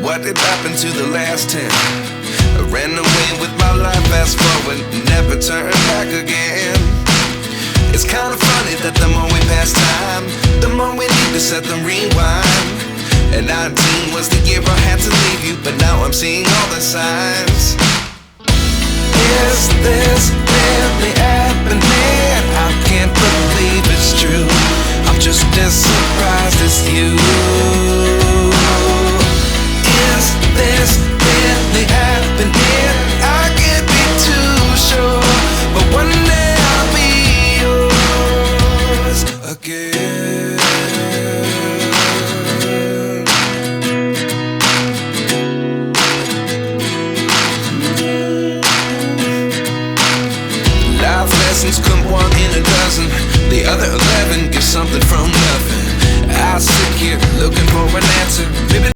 What did happen to the last 10? I ran away with my life, fast forward, never turn back again. It's kind of funny that the more we pass time, the more we need to set them rewind. And 19 was the year I had to leave you, but now I'm seeing all the signs. Is this really happening? I can't believe it's true. I'm just as surprised as you. Is this really happening? I can't be too sure, but one day I'll be yours again. Life lessons come one in a dozen. The other 11 get something from